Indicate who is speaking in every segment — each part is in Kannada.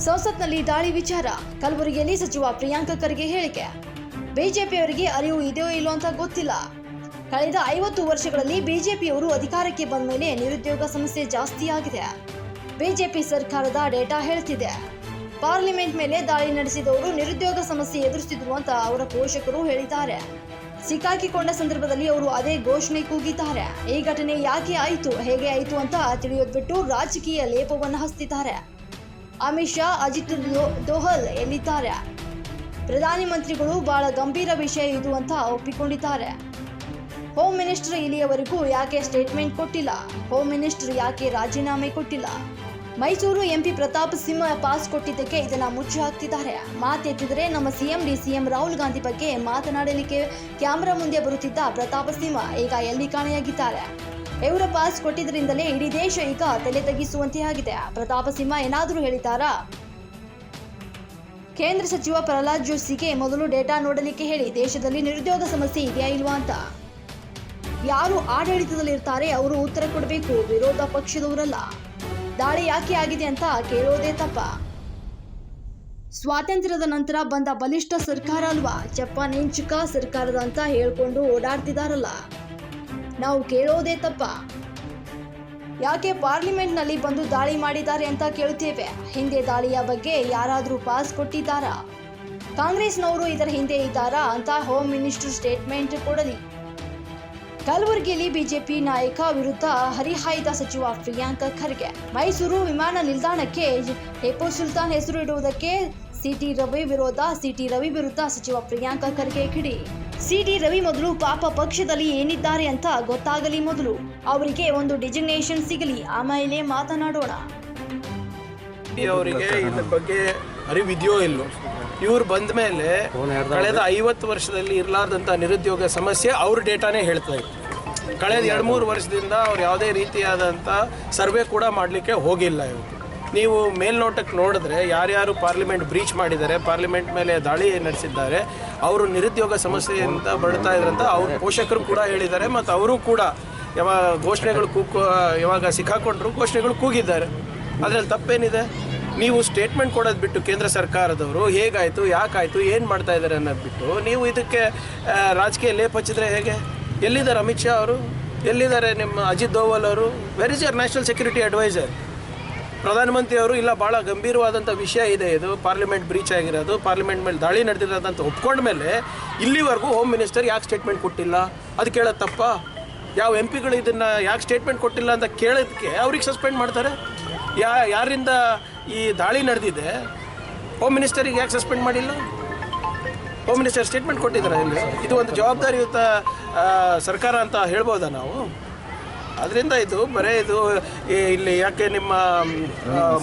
Speaker 1: ಸಂಸತ್ನಲ್ಲಿ ದಾಳಿ ವಿಚಾರ, ಕಲಬುರಗಿಯಲ್ಲಿ ಸಚಿವ ಪ್ರಿಯಾಂಕ ಖರ್ಗೆ ಹೇಳಿಕೆ. ಬಿಜೆಪಿಯವರಿಗೆ ಅರಿವು ಇದೆಯೋ ಇಲ್ಲೋ ಅಂತ ಗೊತ್ತಿಲ್ಲ. ಕಳೆದ 50 ವರ್ಷಗಳಲ್ಲಿ ಬಿಜೆಪಿಯವರು ಅಧಿಕಾರಕ್ಕೆ ಬಂದ ಮೇಲೆ ನಿರುದ್ಯೋಗ ಸಮಸ್ಯೆ ಜಾಸ್ತಿಯಾಗಿದೆ. ಬಿಜೆಪಿ ಸರ್ಕಾರದ ಡೇಟಾ ಹೇಳ್ತಿದೆ. ಪಾರ್ಲಿಮೆಂಟ್ ಮೇಲೆ ದಾಳಿ ನಡೆಸಿದವರು ನಿರುದ್ಯೋಗ ಸಮಸ್ಯೆ ಎದುರಿಸಿದ್ರು ಅಂತ ಅವರ ಪೋಷಕರು ಹೇಳಿದ್ದಾರೆ. ಸಿಕ್ಕಾಕಿಕೊಂಡ ಸಂದರ್ಭದಲ್ಲಿ ಅವರು ಅದೇ ಘೋಷಣೆ ಕೂಗಿದ್ದಾರೆ. ಈ ಘಟನೆ ಯಾಕೆ ಆಯಿತು, ಹೇಗೆ ಆಯಿತು ಅಂತ ತಿಳಿಯೋದು ಬಿಟ್ಟು ರಾಜಕೀಯ ಲೇಪವನ್ನು ಹಚ್ತಿದ್ದಾರೆ. ಅಮಿತ್ ಶಾ, ಅಜಿತ್ ದೋವಲ್ ಎಲ್ಲಿದ್ದಾರೆ? ಪ್ರಧಾನಿ ಮಂತ್ರಿಗಳು ಬಹಳ ಗಂಭೀರ ವಿಷಯ ಇದು ಅಂತ ಒಪ್ಪಿಕೊಂಡಿದ್ದಾರೆ. ಹೋಮ್ ಮಿನಿಸ್ಟರ್ ಇಲ್ಲಿಯವರೆಗೂ ಯಾಕೆ ಸ್ಟೇಟ್ಮೆಂಟ್ ಕೊಟ್ಟಿಲ್ಲ? ಹೋಮ್ ಮಿನಿಸ್ಟರ್ ಯಾಕೆ ರಾಜೀನಾಮೆ ಕೊಟ್ಟಿಲ್ಲ? ಮೈಸೂರು ಎಂಪಿ ಪ್ರತಾಪ್ ಸಿಂಹ ಪಾಸ್ ಕೊಟ್ಟಿದ್ದಕ್ಕೆ ಇದನ್ನ ಮುಚ್ಚಿ ಹಾಕ್ತಿದ್ದಾರೆ. ಮಾತೆತ್ತಿದರೆ ನಮ್ಮ ಸಿಎಂ ಡಿಸಿಎಂ ರಾಹುಲ್ ಗಾಂಧಿ ಬಗ್ಗೆ ಮಾತನಾಡಲಿಕ್ಕೆ ಕ್ಯಾಮೆರಾ ಮುಂದೆ ಬರುತ್ತಿದ್ದ ಪ್ರತಾಪ್ ಸಿಂಹ ಈಗ ಎಲ್ಲಿ ಕಾಣೆಯಾಗಿದ್ದಾರೆ? ಇವರ ಪಾಸ್ ಕೊಟ್ಟಿದ್ದರಿಂದಲೇ ಇಡೀ ದೇಶ ಈಗ ತಲೆ ತಗ್ಗಿಸುವಂತೆ ಆಗಿದೆ. ಪ್ರತಾಪ್ ಸಿಂಹ ಏನಾದರೂ ಹೇಳಿದ್ದಾರಾ? ಕೇಂದ್ರ ಸಚಿವ ಪ್ರಹ್ಲಾದ್ ಜೋಶಿಗೆ ಮೊದಲು ಡೇಟಾ ನೋಡಲಿಕ್ಕೆ ಹೇಳಿ, ದೇಶದಲ್ಲಿ ನಿರುದ್ಯೋಗ ಸಮಸ್ಯೆ ಇದೆಯಾ ಇಲ್ವಾ ಅಂತ. ಯಾರು ಆಡಳಿತದಲ್ಲಿರ್ತಾರೆ ಅವರು ಉತ್ತರ ಕೊಡಬೇಕು, ವಿರೋಧ ಪಕ್ಷದವರಲ್ಲ. ದಾಳಿ ಯಾಕೆ ಆಗಿದೆ ಅಂತ ಕೇಳೋದೇ ತಪ್ಪ. ಸ್ವಾತಂತ್ರ್ಯದ ನಂತರ ಬಂದ ಬಲಿಷ್ಠ ಸರ್ಕಾರ ಅಲ್ವಾ, ಚಪ್ಪ ಸರ್ಕಾರದ ಅಂತ ಹೇಳ್ಕೊಂಡು ಓಡಾಡ್ತಿದಾರಲ್ಲ, ನಾವು ಕೇಳೋದೇ ತಪ್ಪ. ಯಾಕೆ ಪಾರ್ಲಿಮೆಂಟ್ನಲ್ಲಿ ಬಂದು ದಾಳಿ ಮಾಡಿದ್ದಾರೆ ಅಂತ ಕೇಳುತ್ತೇವೆ. ಹಿಂದೆ ದಾಳಿಯ ಬಗ್ಗೆ ಯಾರಾದರೂ ಪಾಸ್ ಕೊಟ್ಟಿದ್ದಾರಾ? ಕಾಂಗ್ರೆಸ್ನವರು ಇದರ ಹಿಂದೆ ಇದ್ದಾರಾ ಅಂತ ಹೋಮ್ ಮಿನಿಸ್ಟರ್ ಸ್ಟೇಟ್ಮೆಂಟ್ ಕೊಡಲಿ. ಕಲಬುರಗಿಯಲ್ಲಿ ಬಿಜೆಪಿ ನಾಯಕ ವಿರುದ್ಧ ಹರಿಹಾಯ್ದ ಸಚಿವ ಪ್ರಿಯಾಂಕ ಖರ್ಗೆ. ಮೈಸೂರು ವಿಮಾನ ನಿಲ್ದಾಣಕ್ಕೆ ಟಿಪ್ಪು ಸುಲ್ತಾನ್ ಹೆಸರು ಇಡುವುದಕ್ಕೆ ಸಿಟಿ ರವಿ ವಿರೋಧ. ಸಿಟಿ ರವಿ ವಿರುದ್ಧ ಸಚಿವ ಪ್ರಿಯಾಂಕ ಖರ್ಗೆ ಕಿಡಿ. ಸಿಟಿ ರವಿ ಮೊದಲು ಪಾಪ ಪಕ್ಷದಲ್ಲಿ ಏನಿದ್ದಾರೆ ಅಂತ ಗೊತ್ತಾಗಲಿ, ಮೊದಲು ಅವರಿಗೆ ಒಂದು ಡಿಸಿಗ್ನೇಷನ್ ಸಿಗಲಿ, ಆಮೇಲೆ ಮಾತನಾಡೋಣ.
Speaker 2: ಅವರಿಗೆ ಇದ್ರ ಬಗ್ಗೆ ಅರಿವಿದೆಯೋ ಇಲ್ಲೋ, ಇವ್ರು ಬಂದ ಮೇಲೆ ಕಳೆದ 50 ವರ್ಷದಲ್ಲಿ ಇರಲಾರ್ದಂಥ ನಿರುದ್ಯೋಗ ಸಮಸ್ಯೆ ಅವ್ರ ಡೇಟಾನೇ ಹೇಳ್ತಾ ಇತ್ತು. ಕಳೆದ 2-3 ವರ್ಷದಿಂದ ಅವ್ರು ಯಾವುದೇ ರೀತಿಯಾದಂಥ ಸರ್ವೆ ಕೂಡ ಮಾಡಲಿಕ್ಕೆ ಹೋಗಿಲ್ಲ. ಇವತ್ತು ನೀವು ಮೇಲ್ನೋಟಕ್ಕೆ ನೋಡಿದ್ರೆ ಯಾರ್ಯಾರು ಪಾರ್ಲಿಮೆಂಟ್ ಬ್ರೀಚ್ ಮಾಡಿದ್ದಾರೆ, ಪಾರ್ಲಿಮೆಂಟ್ ಮೇಲೆ ದಾಳಿ ನಡೆಸಿದ್ದಾರೆ, ಅವರು ನಿರುದ್ಯೋಗ ಸಮಸ್ಯೆಯಿಂದ ಬರ್ತಾ ಇದ್ರಂತ ಅವ್ರ ಪೋಷಕರು ಕೂಡ ಹೇಳಿದ್ದಾರೆ. ಮತ್ತು ಅವರು ಕೂಡ ಯಾವಾಗ ಘೋಷಣೆಗಳು ಯಾವಾಗ ಸಿಕ್ಕಾಕೊಂಡ್ರು ಘೋಷಣೆಗಳು ಕೂಗಿದ್ದಾರೆ. ಅದರಲ್ಲಿ ತಪ್ಪೇನಿದೆ? ನೀವು ಸ್ಟೇಟ್ಮೆಂಟ್ ಕೊಡೋದು ಬಿಟ್ಟು ಕೇಂದ್ರ ಸರ್ಕಾರದವರು ಹೇಗಾಯಿತು, ಯಾಕಾಯಿತು, ಏನು ಮಾಡ್ತಾ ಇದ್ದಾರೆ ಅನ್ನೋದು ಬಿಟ್ಟು ನೀವು ಇದಕ್ಕೆ ರಾಜಕೀಯ ಲೇಪ್ ಹಚ್ಚಿದ್ರೆ ಹೇಗೆ? ಎಲ್ಲಿದ್ದಾರೆ ಅಮಿತ್ ಶಾ ಅವರು? ಎಲ್ಲಿದ್ದಾರೆ ನಿಮ್ಮ ಅಜಿತ್ ದೋವಲ್ ಅವರು? Where is your national security adviser? ಪ್ರಧಾನಮಂತ್ರಿ ಅವರು ಇಲ್ಲ, ಭಾಳ ಗಂಭೀರವಾದಂಥ ವಿಷಯ ಇದೆ ಇದು, ಪಾರ್ಲಿಮೆಂಟ್ ಬ್ರೀಚ್ ಆಗಿರೋದು, ಪಾರ್ಲಿಮೆಂಟ್ ಮೇಲೆ ದಾಳಿ ನಡೆದಿರೋದಂತ ಒಪ್ಕೊಂಡ ಮೇಲೆ ಇಲ್ಲಿವರೆಗೂ ಹೋಮ್ ಮಿನಿಸ್ಟರ್ ಯಾಕೆ ಸ್ಟೇಟ್ಮೆಂಟ್ ಕೊಟ್ಟಿಲ್ಲ? ಅದು ಕೇಳೋದು ತಪ್ಪ? ಯಾವ ಎಂ ಪಿಗಳು ಇದನ್ನು ಯಾಕೆ ಸ್ಟೇಟ್ಮೆಂಟ್ ಕೊಟ್ಟಿಲ್ಲ ಅಂತ ಕೇಳೋದಕ್ಕೆ ಅವ್ರಿಗೆ ಸಸ್ಪೆಂಡ್ ಮಾಡ್ತಾರೆ? ಯಾರಿಂದ ಈ ದಾಳಿ ನಡೆದಿದೆ ಹೋಮ್ ಮಿನಿಸ್ಟರಿಗೆ ಯಾಕೆ ಸಸ್ಪೆಂಡ್ ಮಾಡಿಲ್ಲ? ಹೋಮ್ ಮಿನಿಸ್ಟರ್ ಸ್ಟೇಟ್ಮೆಂಟ್ ಕೊಟ್ಟಿದ್ದಾರೆ. ಇಲ್ಲಿ ಇದು ಒಂದು ಜವಾಬ್ದಾರಿಯುತ ಸರ್ಕಾರ ಅಂತ ಹೇಳ್ಬೋದಾ ನಾವು? ಅದರಿಂದ ಇದು ಬರೀ ಇದು ಇಲ್ಲಿ ಯಾಕೆ ನಿಮ್ಮ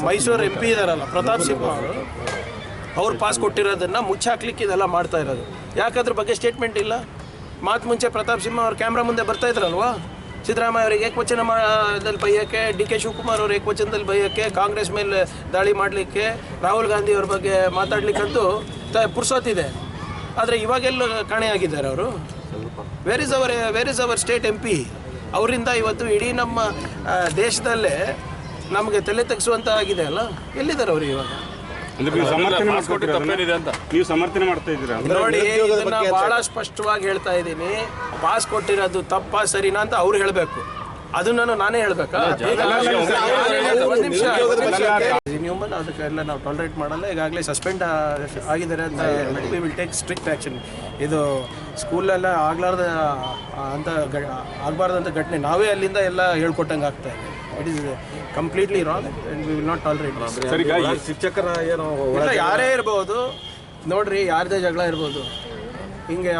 Speaker 2: ಮೈಸೂರು ಎಂ ಪಿ ಇದ್ದಾರಲ್ಲ ಪ್ರತಾಪ್ ಸಿಂಹ ಅವರು, ಅವ್ರು ಪಾಸ್ ಕೊಟ್ಟಿರೋದನ್ನು ಮುಚ್ಚಾಕ್ಲಿಕ್ಕೆ ಇದೆಲ್ಲ ಮಾಡ್ತಾ ಇರೋದು. ಯಾಕೆ ಅದ್ರ ಬಗ್ಗೆ ಸ್ಟೇಟ್ಮೆಂಟ್ ಇಲ್ಲ? ಮಾತು ಮುಂಚೆ ಪ್ರತಾಪ್ ಸಿಂಹ ಅವ್ರು ಕ್ಯಾಮ್ರಾ ಮುಂದೆ ಬರ್ತಾ ಇದ್ರಲ್ವಾ? ಸಿದ್ದರಾಮಯ್ಯ ಅವರಿಗೆ ಏಕವಚನದಲ್ಲಿ ಬೈಯೋಕ್ಕೆ, ಡಿ ಕೆ ಶಿವಕುಮಾರ್ ಅವರು ಏಕವಚನದಲ್ಲಿ ಬೈಯೋಕ್ಕೆ, ಕಾಂಗ್ರೆಸ್ ಮೇಲೆ ದಾಳಿ ಮಾಡಲಿಕ್ಕೆ, ರಾಹುಲ್ ಗಾಂಧಿ ಅವ್ರ ಬಗ್ಗೆ ಮಾತಾಡಲಿಕ್ಕಂತೂ ಪುರ್ಸೋತಿದೆ. ಆದರೆ ಇವಾಗೆಲ್ಲ ಕಾಣೆಯಾಗಿದ್ದಾರೆ ಅವರು. Where is our state M P? ಅವರಿಂದ ಇವತ್ತು ಇಡೀ ನಮ್ಮ ದೇಶದಲ್ಲೇ ನಮಗೆ ತಲೆ ತೆಗೆಸುವಂತ ಆಗಿದೆ ಅಲ್ಲ, ಎಲ್ಲಿದ್ದಾರೆ ಅವರು ಇವಾಗ?
Speaker 3: ನೀವು ಸಮರ್ಥನೆ ಮಾಡ್ತಾ ಇದ್ದೀರಾ?
Speaker 2: ನೋಡಿ, ಇದನ್ನ ಬಹಳ ಸ್ಪಷ್ಟವಾಗಿ ಹೇಳ್ತಾ ಇದ್ದೀನಿ. ಪಾಸ್ ಕೊಟ್ಟಿರೋದು ತಪ್ಪಾ ಸರಿನಾ ಅಂತ ಅವ್ರು ಹೇಳಬೇಕು, ಅದನ್ನು ನಾನೇ ಹೇಳ್ಬೇಕಾ? ನ್ಯೂಮನ್ ಅದಕ್ಕೆಲ್ಲ ನಾವು ಟಾಲರೇಟ್ ಮಾಡಲ್ಲ. ಈಗಾಗಲೇ ಸಸ್ಪೆಂಡ್ ಆಗಿದ್ದಾರೆ ಅಂತ we will take strict action. ಇದು ಸ್ಕೂಲೆಲ್ಲ ಆಗಬಾರ್ದಂಥ ಘಟನೆ ನಾವೇ ಅಲ್ಲಿಂದ ಎಲ್ಲ ಹೇಳ್ಕೊಟ್ಟಂಗೆ ಆಗ್ತಾ ಇದೆ. It is completely wrong and we will not tolerate.
Speaker 3: ಶಿಕ್ಷಕರ ಏನೋ
Speaker 2: ಯಾರೇ ಇರ್ಬೋದು ನೋಡ್ರಿ, ಯಾರದೇ ಜಗಳ ಇರ್ಬೋದು, ಹಿಂಗೆ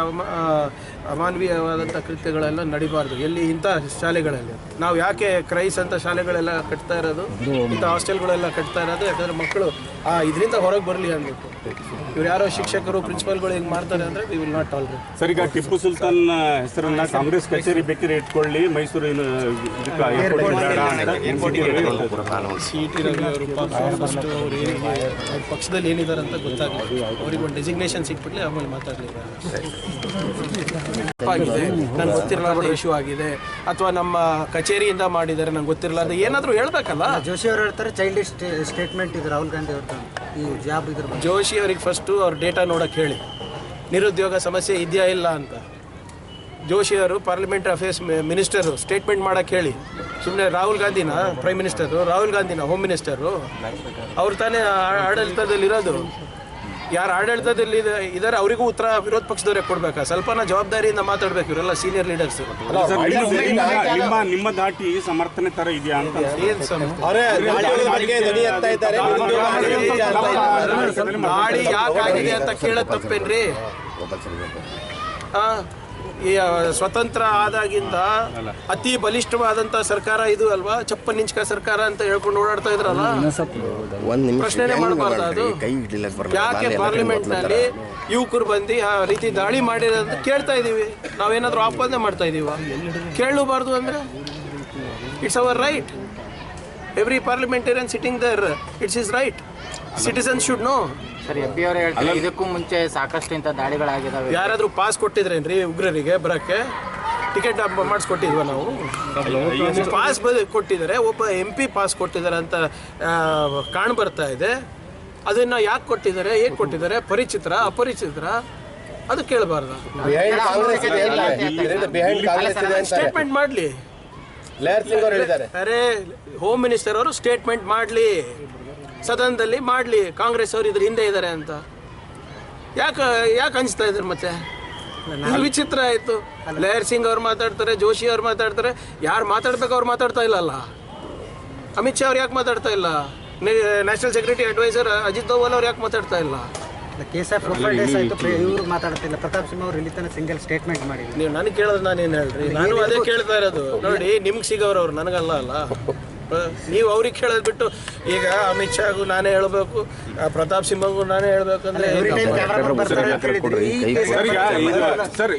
Speaker 2: ಅಮಾನವೀಯವಾದಂಥ ಕೃತ್ಯಗಳೆಲ್ಲ ನಡಿಬಾರ್ದು ಎಲ್ಲಿ ಇಂಥ ಶಾಲೆಗಳಲ್ಲಿ. ನಾವು ಯಾಕೆ ಕ್ರೈಸ್ ಅಂತ ಶಾಲೆಗಳೆಲ್ಲ ಕಟ್ತಾ ಇರೋದು, ಇಂಥ ಹಾಸ್ಟೆಲ್ಗಳೆಲ್ಲ ಕಟ್ತಾ ಇರೋದು? ಯಾಕಂದರೆ ಮಕ್ಕಳು ಇದರಿಂದ ಹೊರಗೆ ಬರಲಿ ಅಂದ್ಬಿಟ್ಟು. ಇವ್ರು ಯಾರೋ ಶಿಕ್ಷಕರು ಪ್ರಿನ್ಸಿಪಲ್ಗಳು ಹಿಂಗೆ ಮಾಡ್ತಾರೆ ಅಂದರೆ we will not tolerate.
Speaker 3: Sir, ಈಗ ಟಿಪ್ಪು ಸುಲ್ತಾನ್ ಹೆಸರನ್ನ ಕಾಂಗ್ರೆಸ್ ಕಚೇರಿ ಬೇಕಿದ್ರೆ ಇಟ್ಕೊಳ್ಳಿ, ಮೈಸೂರಿನ
Speaker 2: ಸಿಟಿ ರವಿ ಅವರು ಫಸ್ಟ್ ಅವ್ರ ಪಕ್ಷದಲ್ಲಿ ಏನಿದ್ದಾರೆ ಅಂತ ಗೊತ್ತಾಗಲಿ, ಅವ್ರಿಗೆ ಒಂದು ಡೆಸಿಗ್ನೇಷನ್ ಸಿಕ್ಬಿಡ್ಲಿ, ಆಮೇಲೆ ಮಾತಾಡಲಿ. ತಪ್ಪಾಗಿದೆ, ನಂಗೆ ಗೊತ್ತಿರಲಾರ್ದ ಇಶ್ಯೂ ಆಗಿದೆ, ಅಥವಾ ನಮ್ಮ ಕಚೇರಿಯಿಂದ ಮಾಡಿದ್ದಾರೆ ನಂಗೆ ಗೊತ್ತಿರಲಾರ್ದ ಏನಾದರೂ ಹೇಳ್ಬೇಕಲ್ಲ.
Speaker 4: ಜೋಶಿ ಅವರು ಹೇಳ್ತಾರೆ ಚೈಲ್ಡಿಶ್ ಸ್ಟೇಟ್ಮೆಂಟ್ ಇದು ರಾಹುಲ್ ಗಾಂಧಿ ಅವ್ರದ್ದು ಈ ಜಾಬ್ ಇದ್ರ ಬಗ್ಗೆ.
Speaker 2: ಜೋಶಿ ಅವ್ರಿಗೆ ಫಸ್ಟು ಅವ್ರ ಡೇಟಾ ನೋಡೋಕ್ಕೆ ಹೇಳಿ, ನಿರುದ್ಯೋಗ ಸಮಸ್ಯೆ ಇದೆಯಾ ಇಲ್ಲ ಅಂತ. ಜೋಶಿ ಅವರು ಪಾರ್ಲಿಮೆಂಟ್ರಿ ಅಫೇರ್ಸ್ ಮಿನಿಸ್ಟರು, ಸ್ಟೇಟ್ಮೆಂಟ್ ಮಾಡೋಕ್ಕೆ ಹೇಳಿ. ಸುಮ್ಮನೆ ರಾಹುಲ್ ಗಾಂಧಿನ ಪ್ರೈಮ್ ಮಿನಿಸ್ಟರು, ರಾಹುಲ್ ಗಾಂಧಿನ ಹೋಮ್ ಮಿನಿಸ್ಟರು, ಅವ್ರು ತಾನೇ ಆಡಳಿತದಲ್ಲಿರೋದು. ಯಾರು ಆಡಳಿತದಲ್ಲಿ ಇದ್ದಾರೆ ಅವರಿಗೂ ಉತ್ತರ ವಿರೋಧ ಪಕ್ಷದವರೇ ಕೊಡ್ಬೇಕಾ? ಸ್ವಲ್ಪನ ಜವಾಬ್ದಾರಿಯಿಂದ ಮಾತಾಡ್ಬೇಕು. ಇವರೆಲ್ಲ ಸೀನಿಯರ್ ಲೀಡರ್ಸ್.
Speaker 3: ನಿಮ್ಮ ದಾಟಿ ಸಮರ್ಥನೆ ತರ ಇದೆಯಾ ಅಂತ
Speaker 2: ಗಾಳಿ ಯಾಕಾಗಿದೆ ಅಂತ ಕೇಳೋದು ತಪ್ಪೇನ್ರಿ? ಈ ಸ್ವತಂತ್ರ ಆದಾಗಿಂದ ಅತಿ ಬಲಿಷ್ಠವಾದಂತ ಸರ್ಕಾರ ಇದು ಅಲ್ವಾ? ಚಪ್ಪನಿಂಚಕ ಸರ್ಕಾರ ಅಂತ ಹೇಳ್ಕೊಂಡು ಓಡಾಡ್ತಾ ಇದ್ರಲ್ಲ, ಪ್ರಶ್ನೆನೇ ಮಾಡಬಾರ್ದು. ಅದು ಯಾಕೆ ಪಾರ್ಲಿಮೆಂಟ್ ನಲ್ಲಿ ಯುವಕರು ಬಂದು ಆ ರೀತಿ ದಾಳಿ ಮಾಡಿರೋದಂತ ಕೇಳ್ತಾ ಇದೀವಿ. ನಾವೇನಾದ್ರೂ ಆಪಾದನೆ ಮಾಡ್ತಾ ಇದೀವ? ಕೇಳಬಾರ್ದು ಅಂದ್ರೆ it's our right. Every parliamentarian sitting there, it's is right. Citizens should know.
Speaker 5: Sir, ಎಬ್ಬಿ ಅವರೇ ಹೇಳ್ತಾರೆ ಇದಕ್ಕೂ ಮುಂಚೆ ಸಾಕಷ್ಟು ಇಂಥ ದಾಳಿಗಳಾಗಿದ್ದಾವೆ.
Speaker 2: ಯಾರಾದ್ರೂ ಪಾಸ್ ಕೊಟ್ಟಿದ್ರೇನ್ರಿ ಉಗ್ರರಿಗೆ ಬರಕ್ಕೆ? ಟಿಕೆಟ್ ಮಾಡಿಸ್ಕೊಟ್ಟಿದ್ವ ನಾವು? ಪಾಸ್ ಕೊಟ್ಟಿದ್ದಾರೆ, ಒಬ್ಬ MP ಪಾಸ್ ಕೊಟ್ಟಿದ್ದಾರೆ ಅಂತ ಕಾಣ್ ಬರ್ತಾ ಇದೆ. ಅದನ್ನ ಯಾಕೆ ಕೊಟ್ಟಿದ್ದಾರೆ, ಹೇಗೆ ಕೊಟ್ಟಿದ್ದಾರೆ, ಪರಿಚಿತರ ಅಪರಿಚಿತರ, ಅದು ಕೇಳಬಾರ್ದು. ಸ್ಟೇಟ್ಮೆಂಟ್ ಮಾಡಲಿ. ಅರೆ, ಹೋಮ್ ಮಿನಿಸ್ಟರ್ ಅವರು ಸ್ಟೇಟ್ಮೆಂಟ್ ಮಾಡಲಿ, ಸದನದಲ್ಲಿ ಮಾಡಲಿ. ಕಾಂಗ್ರೆಸ್ ಅವರು ಇದ್ರ ಹಿಂದೆ ಇದ್ದಾರೆ ಅಂತ ಯಾಕೆ ಅನಿಸ್ತಾ ಇದ್ದಾರೆ? ಮತ್ತೆ ಇದು ವಿಚಿತ್ರ ಆಯಿತು. ಲೇಯರ್ ಸಿಂಗ್ ಅವ್ರು ಮಾತಾಡ್ತಾರೆ, ಜೋಶಿ ಅವ್ರು ಮಾತಾಡ್ತಾರೆ. ಯಾರು ಮಾತಾಡ್ಬೇಕು ಅವ್ರು ಮಾತಾಡ್ತಾ ಇಲ್ಲಲ್ಲ. ಅಮಿತ್ ಶಾ ಅವ್ರು ಯಾಕೆ ಮಾತಾಡ್ತಾ ಇಲ್ಲ? National security adviser Ajit Doval ಅವ್ರು ಯಾಕೆ ಮಾತಾಡ್ತಾ ಇಲ್ಲ?
Speaker 4: KSF ಡೇಸ್ ಆಯಿತು, ಇವರು ಮಾತಾಡ್ತಿಲ್ಲ. ಪ್ರತಾಪ್ ಸಿಂಹ ಅವರು ಇಲ್ಲಿ ತನಕ ಸಿಂಗಲ್ ಸ್ಟೇಟ್ಮೆಂಟ್ ಮಾಡಿ.
Speaker 2: ನೀವು ನನಗೆ ಕೇಳಿದ್ರೆ ನಾನೇನು ಹೇಳ್ರಿ? ನಾನು ಅದೇ ಕೇಳ್ತಾ ಇರೋದು. ನೋಡಿ, ನಿಮ್ಗೆ ಸಿಗೋರು ನನಗಲ್ಲ ಅಲ್ಲ. ನೀವು ಅವ್ರಿಗೆ ಕೇಳೋದು ಬಿಟ್ಟು ಈಗ ಅಮಿತ್ ಶಾಗೂ ನಾನೇ ಹೇಳಬೇಕು, ಪ್ರತಾಪ್ ಸಿಂಹಗೂ ನಾನೇ ಹೇಳ್ಬೇಕಂದ್ರೆ
Speaker 3: ಸರ್